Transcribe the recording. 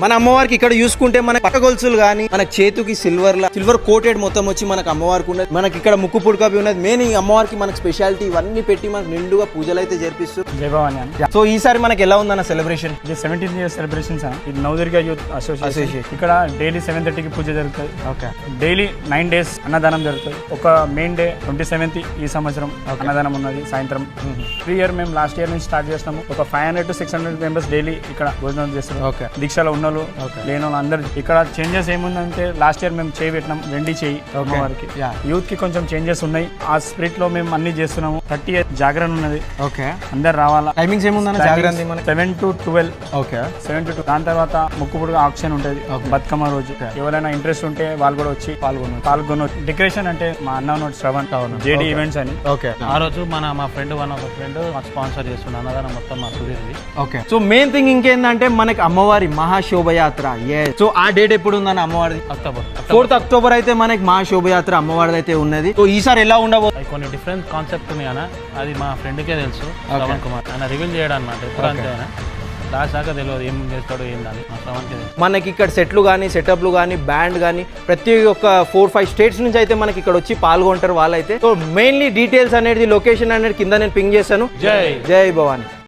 మన అమ్మవారికి ఇక్కడ చూసుకుంటే మన పట్ట గొలుసులు గానీ మన చేతికి సిల్వర్ కోటెడ్ మొత్తం వచ్చి మనకు అమ్మవారికి ఉన్నది. మనకి ఇక్కడ ముక్కు పుడకవి ఉన్నది. మెయిన్ ఈ అమ్మవారికి మనకి స్పెషాలిటీ ఇవన్నీ పెట్టి మనకు నిండుగా పూజలు అయితే జరిపిస్తూ. సో ఈసారి మనకి ఎలా ఉందన్న సెలబ్రేషన్? 17th year సెలబ్రేషన్స్ ఇది నవదుర్గ యూత్ అసోసియేషన్. ఇక్కడ డైలీ 7:30కి పూజ జరుగుతుంది. డైలీ 9 days అన్నదానం జరుగుతుంది. ఒక మెయిన్ డే 27th ఈ సంవత్సరం అన్నదానం ఉన్నది సాయంత్రం. 3 year మేము లాస్ట్ ఇయర్ నుంచి స్టార్ట్ చేస్తాము. ఒక 500 to 600 మెంబర్స్ డైలీ ఇక్కడ భోజనం చేస్తున్నాం. దీక్షలో ఉన్న లేని వాళ్ళు అందరు. ఇక్కడ చేంజెస్ ఏముందంటే లాస్ట్ ఇయర్ మేము చేయి పెట్టినాం, వెండి చేయి అమ్మవారికి. యూత్ కి కొంచెం చేంజెస్ ఉన్నాయి. ఆ స్పిరిట్ లో మేము అన్ని చేస్తున్నాము. 30th జాగరణ ఉన్నది. అందరు రావాలా. టైమింగ్స్ ఏముందన్న జాగరణ? 7 to 12. 7 to 2. దాని తర్వాత ముక్కుపుడుగా ఆప్షన్ ఉంటుంది బతుకమ్మ రోజు. ఎవరైనా ఇంట్రెస్ట్ ఉంటే వాళ్ళు కూడా వచ్చి పాల్గొనవచ్చు. డెకరేషన్ అంటే మా అన్న శ్రవణ్ జేడీ ఈవెంట్స్ అని. ఆ రోజు మా ఫ్రెండ్ మాకు స్పాన్సర్ చేస్తున్న అన్నదానం మొత్తం మా సుధీర్ది. సో మెయిన్ థింగ్ ఇంకేందంటే మనకి అమ్మవారి మహాశోభయాత్ర. సో ఆ డేట్ ఎప్పుడు ఉందన్న అమ్మవారిది? అక్టోబర్ 4th October అయితే మనకి మహాశోభయాత్ర అమ్మవారిది అయితే ఉన్నది. సో ఈసారి ఎలా ఉండబో? కొన్ని డిఫరెంట్ కాన్సెప్ట్ ఉన్నాయి అన్న. అది మా ఫ్రెండ్కే తెలుసు, శ్రవణ్ కుమార్. ఆయన రివీల్ చేయడం అనమాట. ఎప్పుడు అంతే ఆయన లాస్ట్ దాకా తెలియదు ఏం చేస్తాడో ఏందని. మా శ్రవణ్కే తెలుసు. మనకి ఇక్కడ సెట్లు కానీ సెటప్లు కానీ బ్యాండ్ కానీ ప్రతి ఒక్క 4-5 స్టేట్స్ నుంచి అయితే మనకి ఇక్కడ వచ్చి పాల్గొంటారు వాళ్ళైతే. సో మెయిన్లీ డీటెయిల్స్ అనేది లొకేషన్ అనేది కింద నేను పింగ్ చేశాను. జై భవాని.